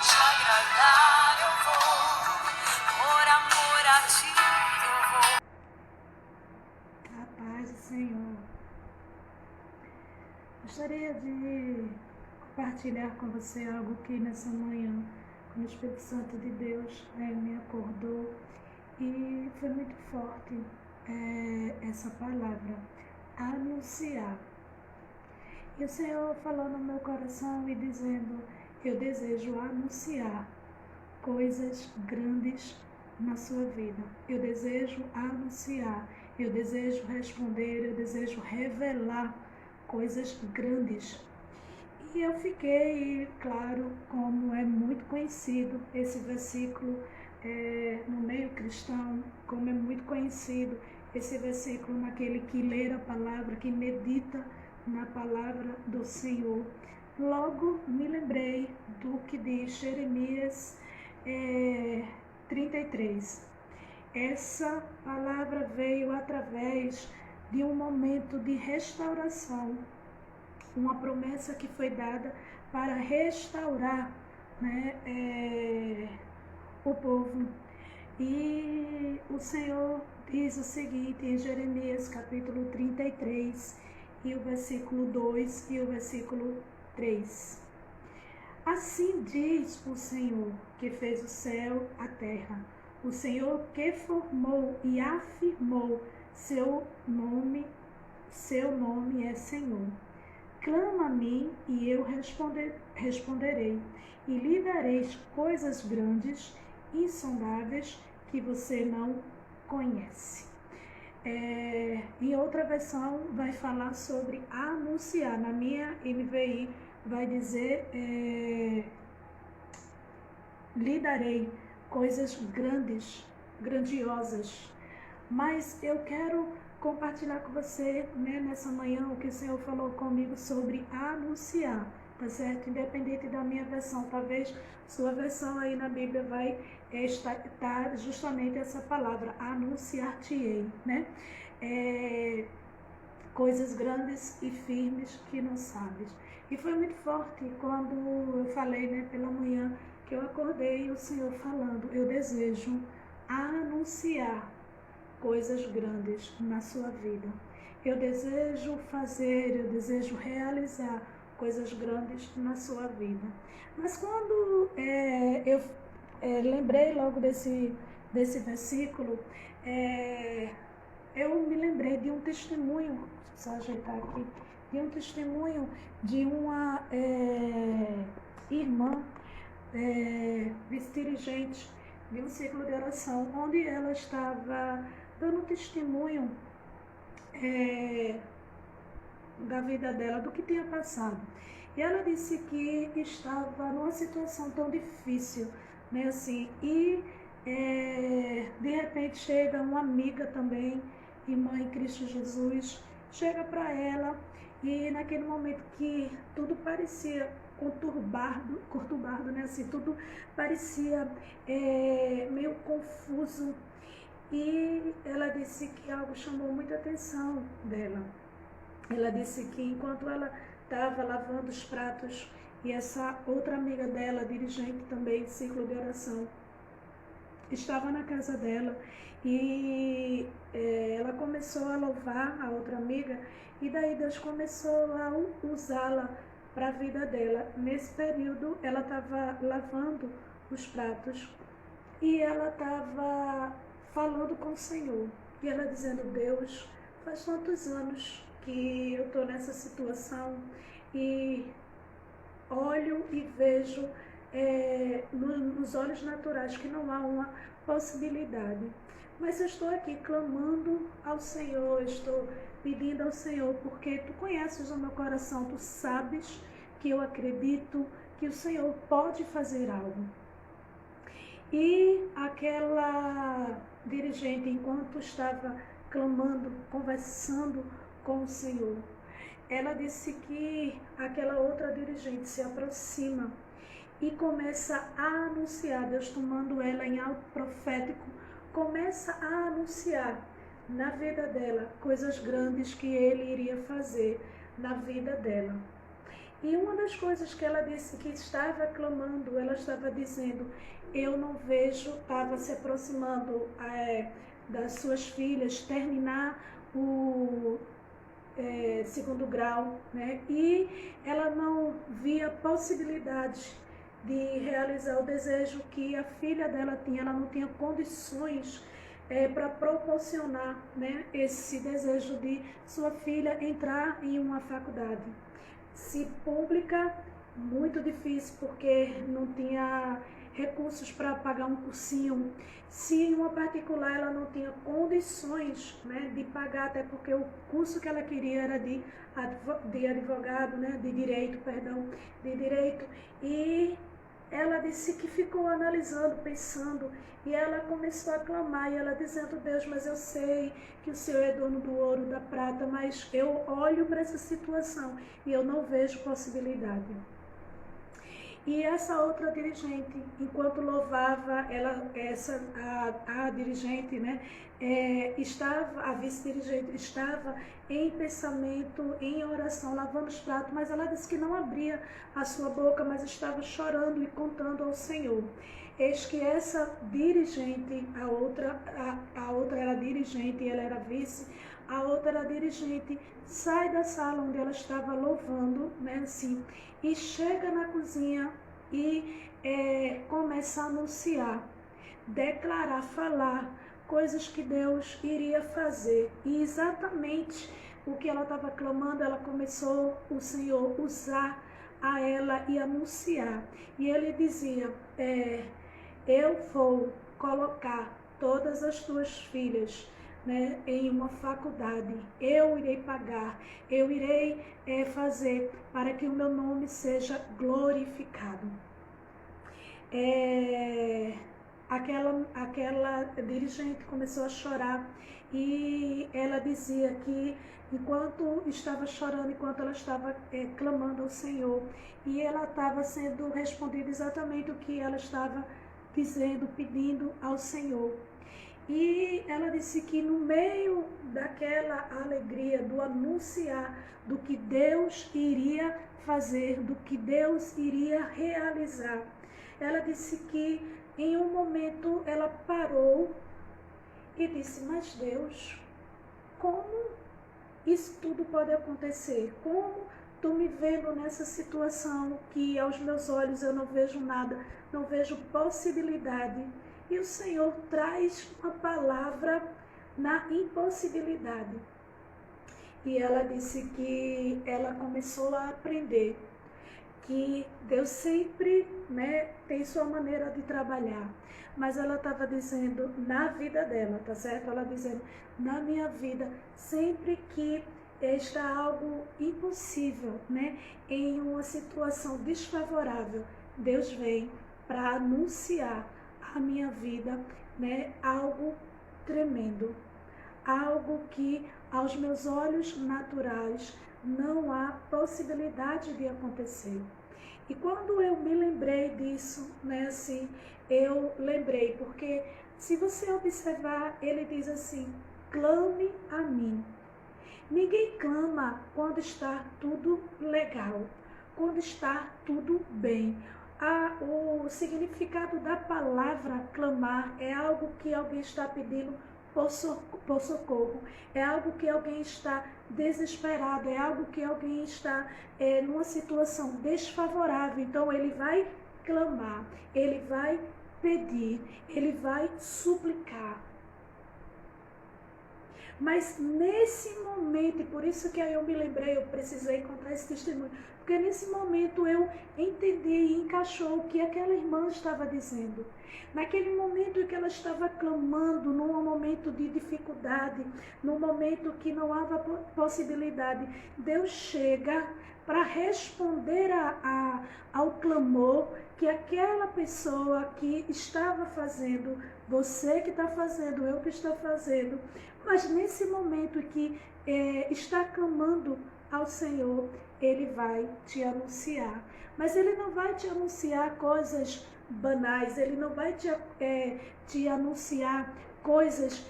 te agradar eu vou, por amor a ti eu vou. A paz do Senhor. Gostaria de compartilhar com você algo que nessa manhã, quando o Espírito Santo de Deus me acordou e foi muito forte essa palavra, anunciar. E o Senhor falou no meu coração e dizendo, eu desejo anunciar coisas grandes na sua vida. Eu desejo anunciar, eu desejo responder, eu desejo revelar coisas grandes. E eu fiquei, claro, como é muito conhecido esse versículo no meio cristão, como é muito conhecido esse versículo naquele que lê a palavra, que medita na palavra do Senhor. Logo me lembrei do que diz Jeremias 33. Essa palavra veio através de um momento de restauração, uma promessa que foi dada para restaurar, o povo. E o Senhor diz o seguinte em Jeremias capítulo 33, e o versículo 2 e o versículo 3. Assim diz o Senhor, que fez o céu, a terra, o Senhor que formou e afirmou seu nome é Senhor. Clama a mim e eu responderei, e lhe darei coisas grandes, insondáveis, que você não conhece. Em outra versão vai falar sobre anunciar. Na minha NVI vai dizer lhe darei coisas grandes, grandiosas. Mas eu quero compartilhar com você nessa manhã o que o Senhor falou comigo sobre anunciar, tá certo? Independente da minha versão, talvez sua versão aí na Bíblia vai estar justamente essa palavra, anunciar-te-ei, né? Coisas grandes e firmes que não sabes. E foi muito forte quando eu falei, pela manhã, que eu acordei e o Senhor falando, eu desejo anunciar coisas grandes na sua vida. Eu desejo fazer, eu desejo realizar coisas grandes na sua vida. Mas quando eu lembrei logo desse versículo, eu me lembrei de um testemunho, só ajeitar aqui, de um testemunho de uma irmã vice-dirigente de um ciclo de oração, onde ela estava dando testemunho da vida dela, do que tinha passado. E ela disse que estava numa situação tão difícil, e de repente chega uma amiga também, irmã em Cristo Jesus, chega para ela e naquele momento que tudo parecia conturbado, tudo parecia meio confuso. E ela disse que algo chamou muita atenção dela. Ela disse que enquanto ela estava lavando os pratos, e essa outra amiga dela, dirigente também de ciclo de oração, estava na casa dela, e ela começou a louvar a outra amiga, e daí Deus começou a usá-la para a vida dela. Nesse período, ela estava lavando os pratos, e ela estava falando com o Senhor, e ela dizendo, Deus, faz tantos anos que eu estou nessa situação, e olho e vejo nos olhos naturais que não há uma possibilidade, mas eu estou aqui clamando ao Senhor, estou pedindo ao Senhor, porque Tu conheces o meu coração, Tu sabes que eu acredito que o Senhor pode fazer algo. E aquela dirigente, enquanto estava clamando, conversando com o Senhor, ela disse que aquela outra dirigente se aproxima e começa a anunciar, Deus tomando ela em algo profético, começa a anunciar na vida dela coisas grandes que Ele iria fazer na vida dela. E uma das coisas que ela disse que estava clamando, ela estava dizendo, eu não vejo, estava se aproximando das suas filhas terminar o segundo grau, né? E ela não via possibilidade de realizar o desejo que a filha dela tinha, ela não tinha condições para proporcionar, né, esse desejo de sua filha entrar em uma faculdade. Se pública, muito difícil, porque não tinha recursos para pagar um cursinho. Se em uma particular ela não tinha condições, né, de pagar, até porque o curso que ela queria era de advogado, né, de direito, e ela disse que ficou analisando, pensando, e ela começou a clamar, e ela dizendo, Deus, mas eu sei que o Senhor é dono do ouro, da prata, mas eu olho para essa situação e eu não vejo possibilidade. E essa outra dirigente, enquanto louvava, a dirigente, né, a vice-dirigente estava em pensamento, em oração, lavando os pratos, mas ela disse que não abria a sua boca, mas estava chorando e contando ao Senhor. Eis que essa dirigente, a outra era dirigente e ela era vice, a outra era dirigente, sai da sala onde ela estava louvando, né, assim, e chega na cozinha e começa a anunciar, declarar, falar coisas que Deus iria fazer. E exatamente o que ela estava clamando, ela começou o Senhor usar a ela e anunciar. E ele dizia, eu vou colocar todas as tuas filhas, né, em uma faculdade, eu irei pagar, eu irei fazer para que o meu nome seja glorificado. Aquela dirigente começou a chorar e ela dizia que enquanto estava chorando, enquanto ela estava clamando ao Senhor, e ela estava sendo respondida exatamente o que ela estava dizendo, pedindo ao Senhor. E ela disse que no meio daquela alegria, do anunciar do que Deus iria fazer, do que Deus iria realizar, ela disse que em um momento ela parou e disse, mas Deus, como isso tudo pode acontecer? Como estou me vendo nessa situação que aos meus olhos eu não vejo nada, não vejo possibilidade? E o Senhor traz uma palavra na impossibilidade. E ela disse que ela começou a aprender que Deus sempre, né, tem sua maneira de trabalhar. Mas ela estava dizendo na vida dela, tá certo? Ela dizendo, na minha vida, sempre que está algo impossível, né, em uma situação desfavorável, Deus vem para anunciar a minha vida, né, algo tremendo, algo que aos meus olhos naturais não há possibilidade de acontecer. E quando eu me lembrei disso, né, assim, eu lembrei, porque se você observar, ele diz assim, clame a mim. Ninguém clama quando está tudo legal, quando está tudo bem. O significado da palavra clamar é algo que alguém está pedindo por socorro, é algo que alguém está desesperado, é algo que alguém está numa situação desfavorável. Então ele vai clamar, ele vai pedir, ele vai suplicar. Mas nesse momento, e por isso que aí eu me lembrei, eu precisei contar esse testemunho, porque nesse momento eu entendi e encaixou o que aquela irmã estava dizendo. Naquele momento em que ela estava clamando, num momento de dificuldade, num momento que não havia possibilidade, Deus chega para responder ao clamor que aquela pessoa que estava fazendo, você que está fazendo, eu que estou fazendo. Mas nesse momento que está clamando ao Senhor, Ele vai te anunciar. Mas Ele não vai te anunciar coisas banais, Ele não vai te anunciar coisas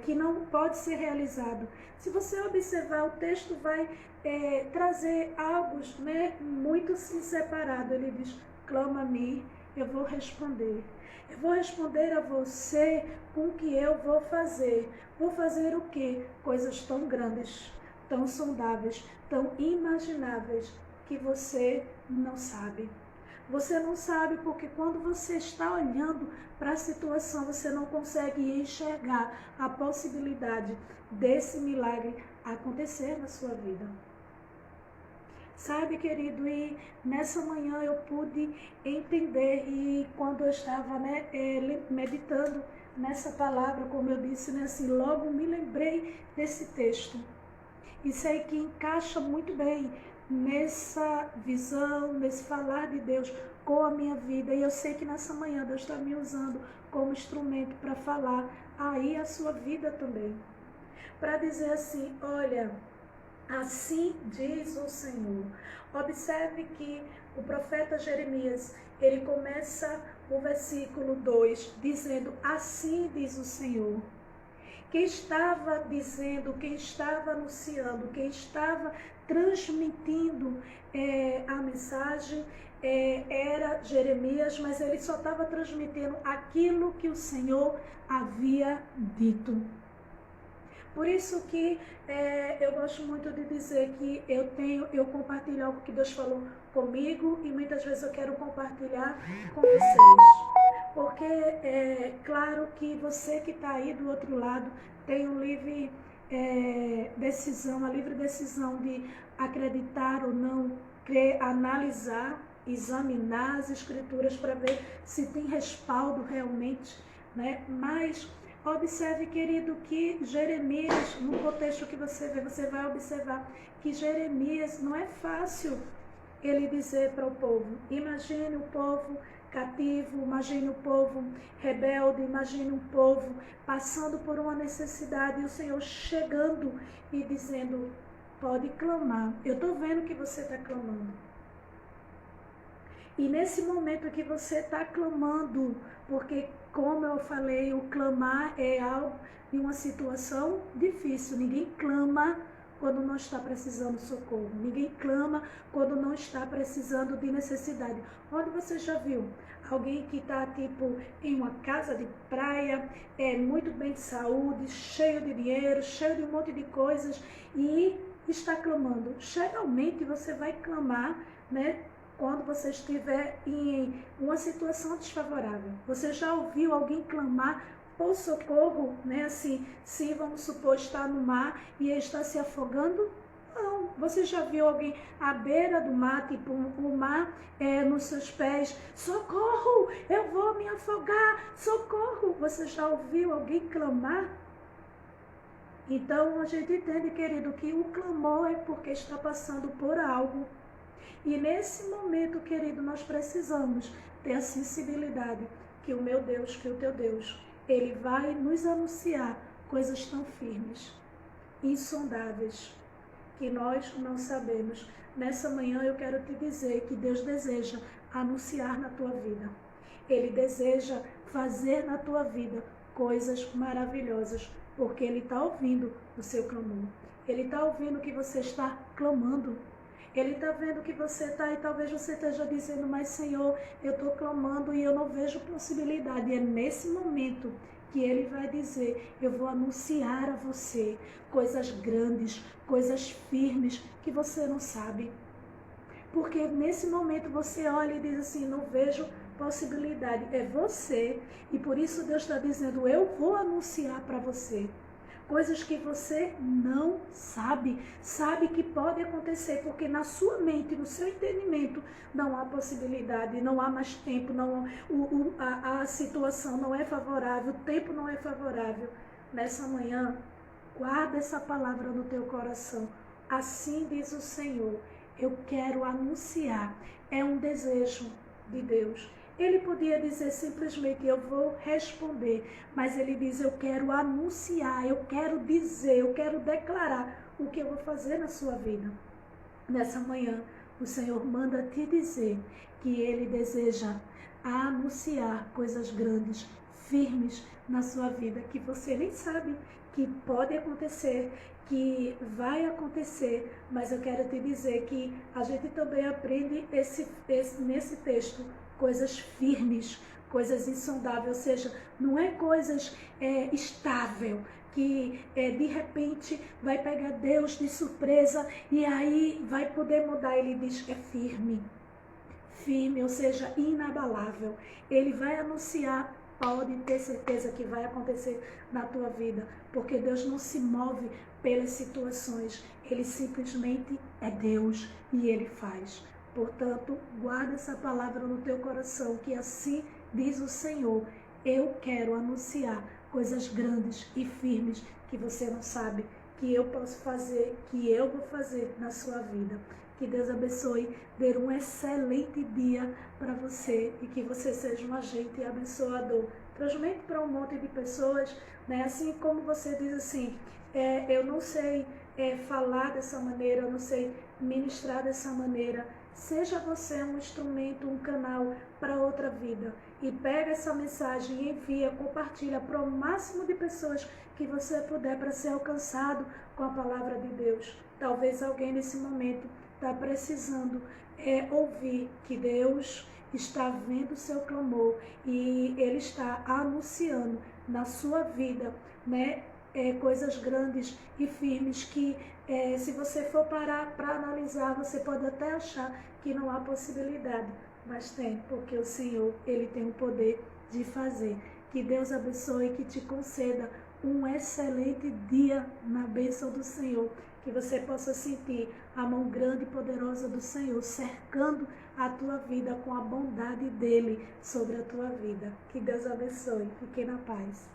que não pode ser realizado. Se você observar, o texto vai trazer algo, né, muito separado. Ele diz, clama a mim, eu vou responder. Eu vou responder a você com o que eu vou fazer. Vou fazer o quê? Coisas tão grandes, tão sondáveis, tão imagináveis, que você não sabe. Você não sabe porque quando você está olhando para a situação, você não consegue enxergar a possibilidade desse milagre acontecer na sua vida. Sabe, querido, e nessa manhã eu pude entender, e quando eu estava, né, meditando nessa palavra, como eu disse, né, assim, logo me lembrei desse texto. E sei que encaixa muito bem nessa visão, nesse falar de Deus com a minha vida. E eu sei que nessa manhã Deus está me usando como instrumento para falar aí a sua vida também. Para dizer assim, olha, assim diz o Senhor. Observe que o profeta Jeremias, ele começa o versículo 2 dizendo, assim diz o Senhor. Quem estava dizendo, quem estava anunciando, quem estava transmitindo a mensagem era Jeremias, mas ele só estava transmitindo aquilo que o Senhor havia dito. Por isso que eu gosto muito de dizer que eu compartilho algo que Deus falou comigo e muitas vezes eu quero compartilhar com vocês. Porque é claro que você que está aí do outro lado tem um livre decisão, a livre decisão de acreditar ou não, crer, analisar, examinar as escrituras para ver se tem respaldo realmente, né? Mas observe, querido, que Jeremias, no contexto que você vê, você vai observar que Jeremias não é fácil ele dizer para o povo. Imagine o povo cativo, imagine o povo rebelde, imagine um povo passando por uma necessidade e o Senhor chegando e dizendo, pode clamar. Eu estou vendo que você está clamando. E nesse momento que você está clamando, porque como eu falei, o clamar é algo de uma situação difícil. Ninguém clama quando não está precisando de socorro. Ninguém clama quando não está precisando de necessidade. Onde você já viu alguém que está tipo em uma casa de praia, muito bem de saúde, cheio de dinheiro, cheio de um monte de coisas e está clamando? Geralmente você vai clamar, né, quando você estiver em uma situação desfavorável. Você já ouviu alguém clamar por socorro, né? Assim, se vamos supor está no mar e ele está se afogando? Não. Você já viu alguém à beira do mar, tipo o mar nos seus pés? Socorro, eu vou me afogar, socorro. Você já ouviu alguém clamar? Então a gente entende, querido, que o clamor é porque está passando por algo. E nesse momento, querido, nós precisamos ter a sensibilidade que o meu Deus, que o teu Deus, ele vai nos anunciar coisas tão firmes, insondáveis, que nós não sabemos. Nessa manhã eu quero te dizer que Deus deseja anunciar na tua vida. Ele deseja fazer na tua vida coisas maravilhosas, porque Ele está ouvindo o seu clamor. Ele está ouvindo que você está clamando. Ele está vendo que você está e talvez você esteja dizendo, mas Senhor, eu estou clamando e eu não vejo possibilidade. E é nesse momento que Ele vai dizer, eu vou anunciar a você coisas grandes, coisas firmes que você não sabe. Porque nesse momento você olha e diz assim, não vejo possibilidade. É você e por isso Deus está dizendo, eu vou anunciar para você. Coisas que você não sabe que pode acontecer, porque na sua mente, no seu entendimento, não há possibilidade, não há mais tempo, a situação não é favorável, o tempo não é favorável. Nessa manhã, guarda essa palavra no teu coração. Assim diz o Senhor, eu quero anunciar, é um desejo de Deus. Ele podia dizer simplesmente, eu vou responder, mas ele diz, eu quero anunciar, eu quero dizer, eu quero declarar o que eu vou fazer na sua vida. Nessa manhã, o Senhor manda te dizer que Ele deseja anunciar coisas grandes, firmes na sua vida, que você nem sabe que pode acontecer, que vai acontecer, mas eu quero te dizer que a gente também aprende nesse texto coisas firmes, coisas insondáveis, ou seja, não é coisas estável, que de repente vai pegar Deus de surpresa e aí vai poder mudar. Ele diz, é firme, firme, ou seja, inabalável. Ele vai anunciar, pode ter certeza que vai acontecer na tua vida, porque Deus não se move pelas situações, Ele simplesmente é Deus e Ele faz. Portanto, guarda essa palavra no teu coração, que assim diz o Senhor, eu quero anunciar coisas grandes e firmes que você não sabe, que eu posso fazer, que eu vou fazer na sua vida. Que Deus abençoe, dê um excelente dia para você e que você seja um agente abençoador. Transmite para um monte de pessoas, né? Assim como você diz assim, eu não sei falar dessa maneira, eu não sei ministrar dessa maneira. Seja você um instrumento, um canal para outra vida. E pega essa mensagem e envia, compartilha para o máximo de pessoas que você puder para ser alcançado com a palavra de Deus. Talvez alguém nesse momento está precisando ouvir que Deus está vendo o seu clamor e Ele está anunciando na sua vida, né, coisas grandes e firmes que se você for parar para analisar, você pode até achar que não há possibilidade, mas tem, porque o Senhor, Ele tem o poder de fazer. Que Deus abençoe e que te conceda um excelente dia na bênção do Senhor, que você possa sentir a mão grande e poderosa do Senhor cercando a tua vida com a bondade dEle sobre a tua vida. Que Deus abençoe. Fique na paz.